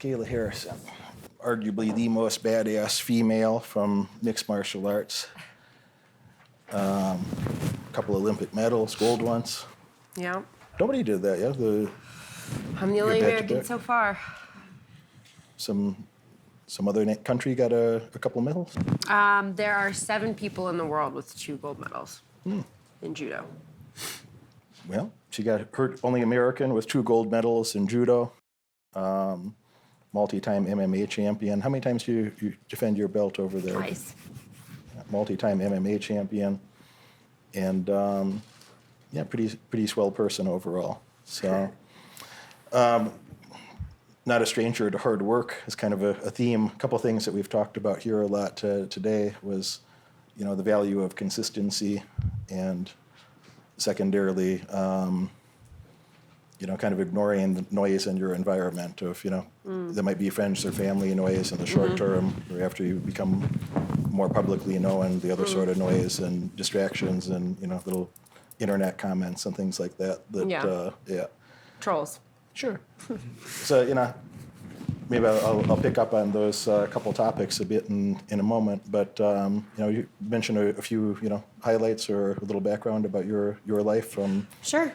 Kayla Harris, arguably the most badass female from mixed martial arts. A couple Olympic medals, gold ones. Yeah. Nobody did that, yeah? I'm the only American so far. Some other country got a couple medals? There are 7 people in the world with 2 gold medals in judo. Well, she got her only American with 2 gold medals in judo. Multi-time MMA champion. How many times do you defend your belt over there? Twice. Multi-time MMA champion. And yeah, pretty swell person overall. So, not a stranger to hard work is kind of a theme. A couple things that we've talked about here a lot today was, the value of consistency, and secondarily, kind of ignoring the noise in your environment of, there might be friends or family noise in the short term, or after you become more publicly known, the other sort of noise and distractions and, little internet comments and things like that. Yeah. Trolls. Sure. So, maybe I'll pick up on those couple topics a bit in a moment. But, you mentioned a few, highlights or a little background about your life from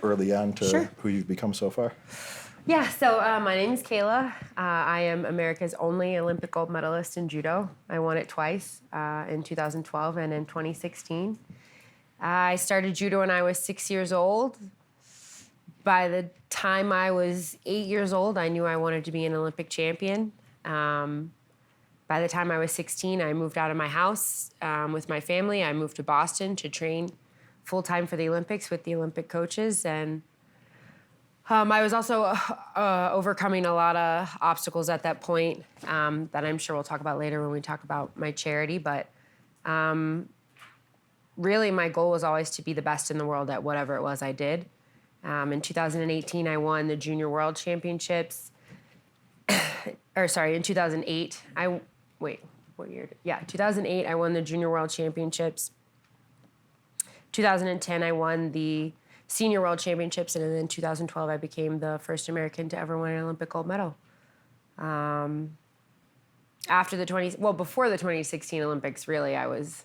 early on to who you've become so far. Yeah, so my name is Kayla. I am America's only Olympic gold medalist in judo. I won it twice, in 2012 and in 2016. I started judo when I was 6 years old. By the time I was 8 years old, I knew I wanted to be an Olympic champion. By the time I was 16, I moved out of my house with my family. I moved to Boston to train full-time for the Olympics with the Olympic coaches. And I was also overcoming a lot of obstacles at that point that I'm sure we'll talk about later when we talk about my charity. But really, my goal was always to be the best in the world at whatever it was I did. In 2018, I won the Junior World Championships. In 2008, what year? Yeah, 2008, I won the Junior World Championships. 2010, I won the Senior World Championships, and then in 2012, I became the first American to ever win an Olympic gold medal. Before the 2016 Olympics, really, I was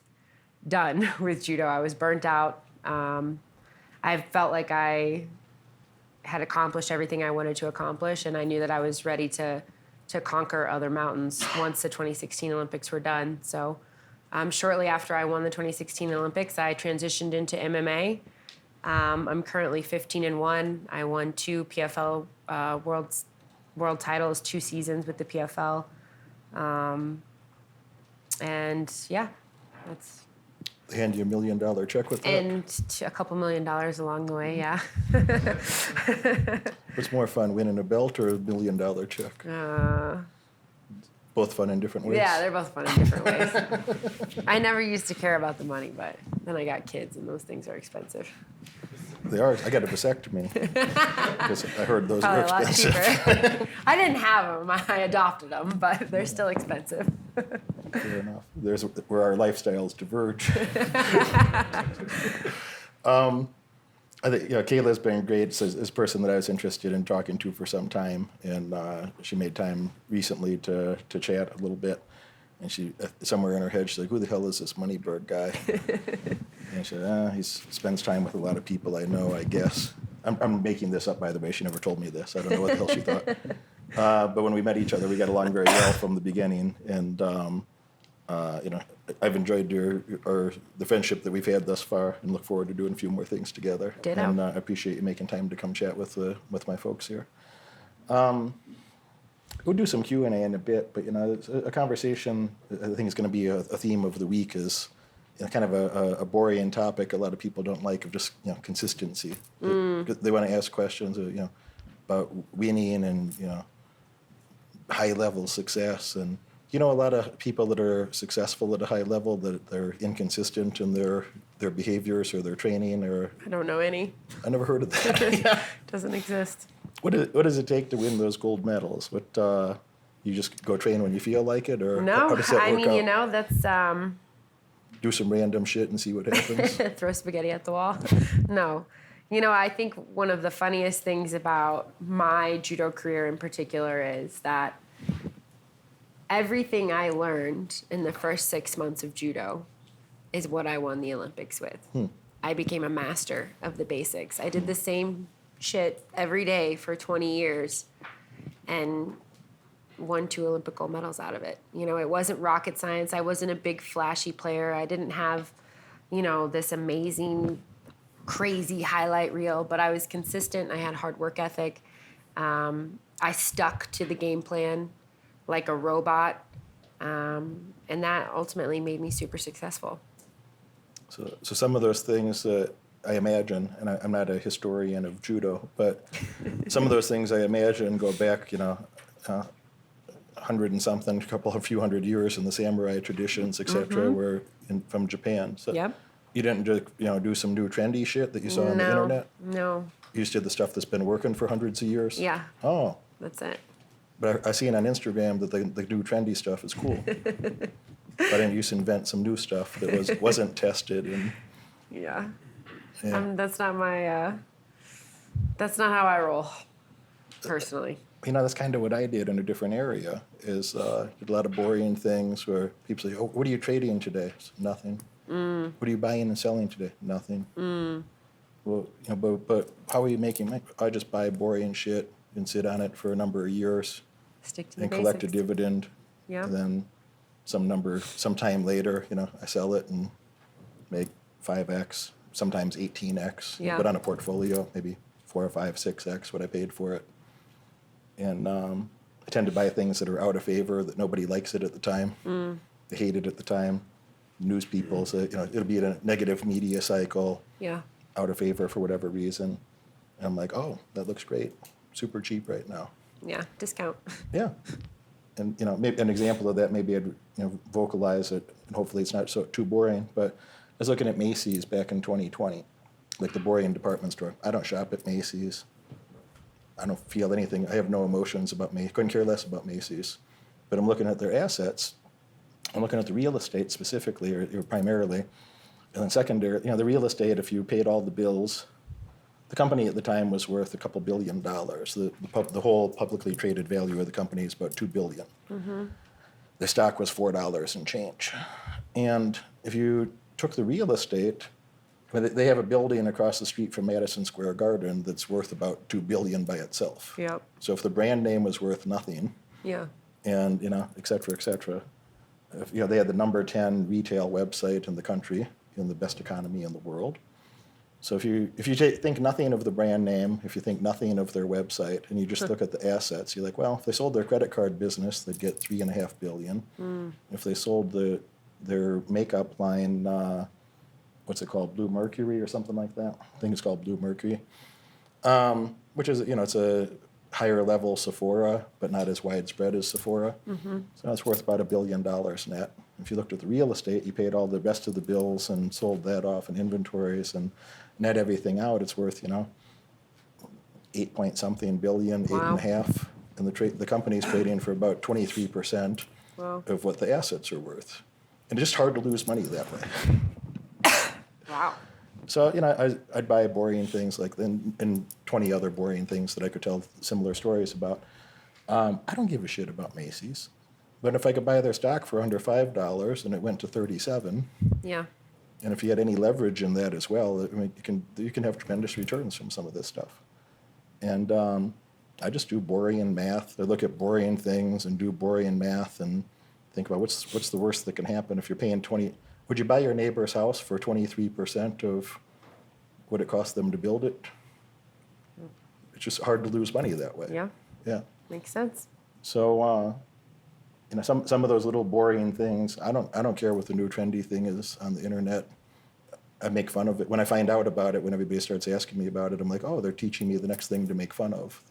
done with judo. I was burnt out. I felt like I had accomplished everything I wanted to accomplish, and I knew that I was ready to conquer other mountains once the 2016 Olympics were done. So shortly after I won the 2016 Olympics, I transitioned into MMA. I'm currently 15-1. I won 2 PFL world titles, 2 seasons with the PFL. And yeah, that's... They hand you $1 million check with that? And a couple $1 million along the way, yeah. What's more fun, winning a belt or $1 million check? Both fun in different ways? Yeah, they're both fun in different ways. I never used to care about the money, but then I got kids, and those things are expensive. They are. I got a vasectomy because I heard those Probably were expensive. A lot cheaper. I didn't have them. I adopted them, but they're still expensive. Fair enough. There's where our lifestyles diverge. I think Kayla's been great as a person that I was interested in talking to for some time, and she made time recently to chat a little bit. And she, somewhere in her head, she's like, "Who the hell is this Moneyberg guy?" And she said, "He spends time with a lot of people I know, I guess." I'm making this up, by the way. She never told me this. I don't know what the hell she thought. But when we met each other, we got along very well from the beginning, and I've enjoyed the friendship that we've had thus far, and look forward to doing a few more things together. Ditto. And I appreciate you making time to come chat with my folks here. We'll do some Q&A in a bit, but it's a conversation. I think is going to be a theme of the week. Is kind of a boring topic. A lot of people don't like of just consistency. They want to ask questions about winning and high level success, and a lot of people that are successful at a high level that they're inconsistent in their behaviors or their training. Or I don't know any. I never heard of that. Doesn't exist. What does it take to win those gold medals? What you just go train when you feel like it, or no? How does that work out? That's do some random shit and see what happens. Throw spaghetti at the wall. No, I think one of the funniest things about my judo career in particular is that everything I learned in the first 6 months of judo is what I won the Olympics with. I became a master of the basics. I did the same shit every day for 20 years and won 2 Olympic gold medals out of it. You know, it wasn't rocket science. I wasn't a big flashy player. I didn't have, you know, this amazing, crazy highlight reel, but I was consistent. I had hard work ethic. I stuck to the game plan like a robot. And that ultimately made me super successful. So some of those things that I imagine, and I'm not a historian of judo, but some of those things I imagine go back, you know, 100 and something, a few hundred years in the samurai traditions, etc., were from Japan. So Yep. you didn't just, you know, do some new trendy shit that you saw on the internet? No. You just did the stuff that's been working for hundreds of years? Yeah. Oh. That's it. But I seen on Instagram that the new trendy stuff is cool. But then you just invent some new stuff that wasn't tested. And Yeah. yeah. That's not my, that's not how I roll, personally. You know, that's kind of what I did in a different area, is did a lot of boring things where people say, oh, what are you trading today? Nothing. What are you buying and selling today? Nothing. Well, you know, but how are you making money? I just buy boring shit and sit on it for a number of years Stick to the and basics. collect a dividend. Yeah. And then some time later, you know, I sell it and make 5x, sometimes 18x. Yeah. But on a portfolio, maybe 4 or 5, 6x what I paid for it. And I tend to buy things that are out of favor, that nobody likes it at the time. They hate it at the time. News people say, you know, it'll be in a negative media cycle, Yeah. out of favor for whatever reason. And I'm like, oh, that looks great. Super cheap right now. Yeah. Discount. Yeah. And, you know, maybe an example of that, maybe I'd, you know, vocalize it, and hopefully it's not so too boring, but I was looking at Macy's back in 2020, like the boring department store. I don't shop at Macy's. I don't feel anything. I have no emotions about Macy's. Couldn't care less about Macy's. But I'm looking at their assets. I'm looking at the real estate specifically, or primarily. And then secondary, you know, the real estate, if you paid all the bills, the company at the time was worth $2 billion. The whole publicly traded value of the company is about $2 billion. The stock was $4 and change. And if you took the real estate, they have a building across the street from Madison Square Garden that's worth about $2 billion by itself. Yep. So if the brand name was worth nothing, Yeah. and, you know, et cetera, if, you know, they had the number 10 retail website in the country, in the best economy in the world. So if you think nothing of the brand name, if you think nothing of their website, and you just look at the assets, you're like, well, if they sold their credit card business, they'd get $3.5 billion. If they sold their makeup line, what's it called, Blue Mercury or something like that? I think it's called Blue Mercury, which is, you know, it's a higher level Sephora, but not as widespread as Sephora. So it's worth about $1 billion net. If you looked at the real estate, you paid all the rest of the bills and sold that off in inventories and net everything out, it's worth, you know, 8-point-something billion, Wow. 8.5, and the company's trading for about 23% Wow. of what the assets are worth. And it's just hard to lose money that way. Wow. So, you know, I'd buy boring things like and 20 other boring things that I could tell similar stories about. I don't give a shit about Macy's. But if I could buy their stock for under $5 and it went to 37, Yeah. and if you had any leverage in that as well, I mean, you can have tremendous returns from some of this stuff. And I just do boring math. I look at boring things and do boring math and think about what's the worst that can happen if you're paying 20. Would you buy your neighbor's house for 23% of what it cost them to build it? It's just hard to lose money that way. Yeah. Yeah. Makes sense. So, you know, some of those little boring things, I don't care what the new trendy thing is on the internet. I make fun of it. When I find out about it, when everybody starts asking me about it, I'm like, oh, they're teaching me the next thing to make fun of.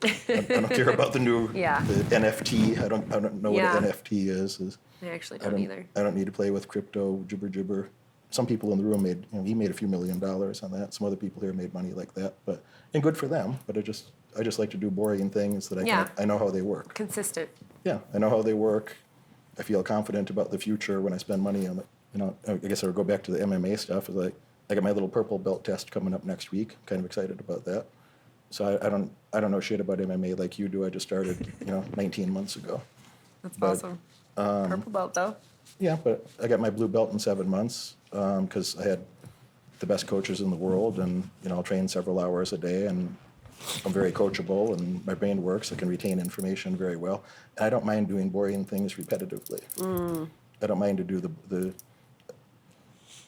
I don't care about the new Yeah. the NFT. I don't know Yeah. what an NFT is. I actually don't either. I don't need to play with crypto jibber. Some people in the room he made a few $1 million on that. Some other people here made money like that, and good for them. But I just like to do boring things that I know how they work. Consistent. Yeah, I know how they work. I feel confident about the future when I spend money on it. You know, I guess I would go back to the MMA stuff. It's like I got my little purple belt test coming up next week. I'm kind of excited about that. So I don't know shit about MMA like you do. I just started, 19 months ago. That's But, awesome. Purple belt, though. Yeah, but I got my blue belt in 7 months because I had the best coaches in the world, and I'll train several hours a day, and I'm very coachable, and my brain works. I can retain information very well. And I don't mind doing boring things repetitively. I don't mind to do the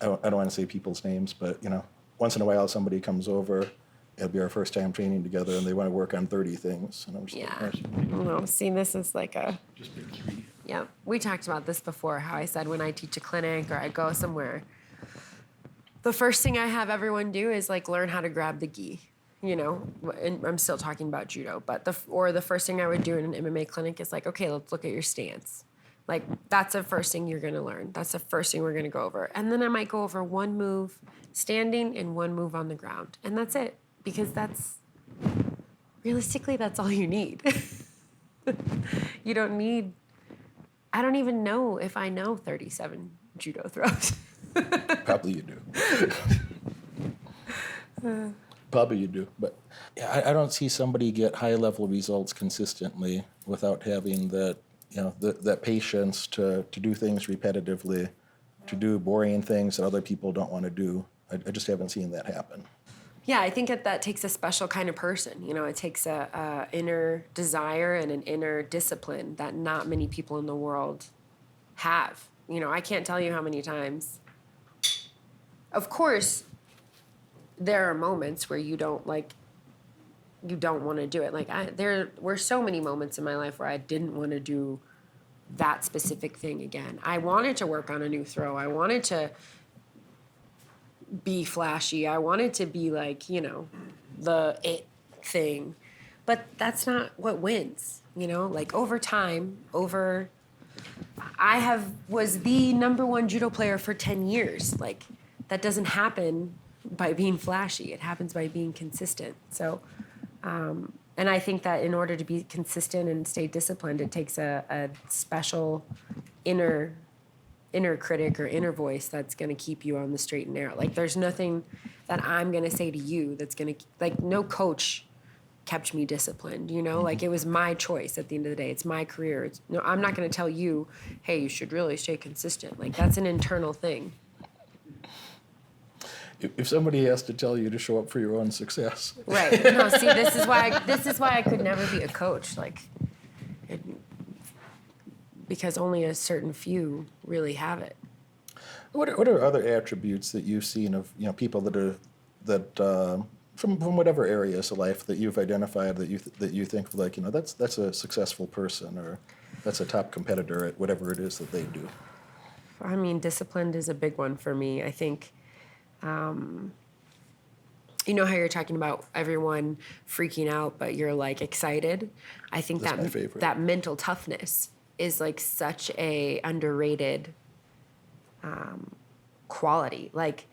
I don't want to say people's names, but once in a while somebody comes over. It'll be our first time training together, and they want to work on 30 things. And I'm just like, No, see, this is like just pick 3. Yeah, we talked about this before, how I said when I teach a clinic or I go somewhere, the first thing I have everyone do is like learn how to grab the gi, and I'm still talking about judo, but the first thing I would do in an MMA clinic is like, okay, let's look at your stance. Like, that's the first thing you're gonna learn. That's the first thing we're gonna go over. And then I might go over one move standing and one move on the ground, and that's it, because realistically, that's all you need. You don't need, I don't even know if I know 37 judo throws. Probably you do. Probably you do. But yeah, I don't see somebody get high-level results consistently without having that, that patience to do things repetitively, to do boring things that other people don't want to do. I just haven't seen that happen. Yeah, I think that takes a special kind of person. It takes a inner desire and an inner discipline that not many people in the world have. I can't tell you how many times. Of course, there are moments where you don't want to do it. Like there were so many moments in my life where I didn't want to do that specific thing again. I wanted to work on a new throw. I wanted to be flashy. I wanted to be like, the it thing. But that's not what wins, Like over time, I was the #1 judo player for 10 years. Like, that doesn't happen by being flashy. It happens by being consistent. So, and I think that in order to be consistent and stay disciplined, it takes a special inner critic or inner voice that's going to keep you on the straight and narrow. Like, there's nothing that I'm going to say to you that's going to, like, no coach kept me disciplined, Like, it was my choice at the end of the day. It's my career. I'm not going to tell you, hey, you should really stay consistent. Like, that's an internal thing. If somebody has to tell you to show up for your own success. Right. No, see, this is why I could never be a coach. Like, because only a certain few really have it. What are other attributes that you've seen of people that from whatever areas of life that you've identified that you think like that's a successful person, or that's a top competitor at whatever it is that they do? I mean, disciplined is a big one for me. I think, how you're talking about everyone freaking out, but you're like excited. I think That's my favorite. That mental toughness is like such a underrated quality. Like,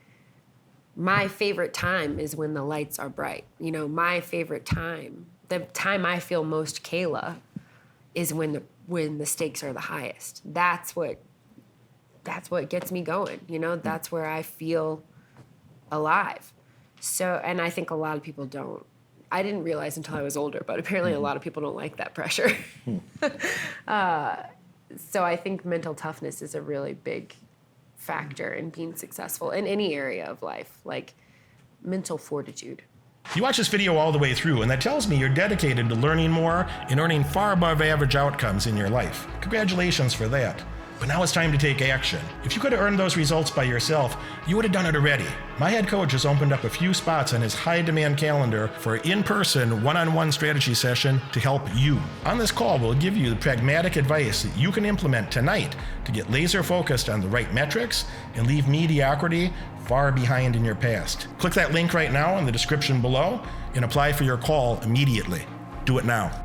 my favorite time is when the lights are bright. My favorite time, the time I feel most Kayla, is when the stakes are the highest. That's what gets me going. That's where I feel alive. So, and I think a lot of people don't. I didn't realize until I was older, but apparently a lot of people don't like that pressure. So I think mental toughness is a really big factor in being successful in any area of life, like mental fortitude. You watch this video all the way through, and that tells me you're dedicated to learning more and earning far above average outcomes in your life. Congratulations for that. But now it's time to take action. If you could have earned those results by yourself, you would have done it already. My head coach has opened up a few spots on his high-demand calendar for an in-person, one-on-one strategy session to help you. On this call, we'll give you the pragmatic advice that you can implement tonight to get laser-focused on the right metrics and leave mediocrity far behind in your past. Click that link right now in the description below and apply for your call immediately. Do it now.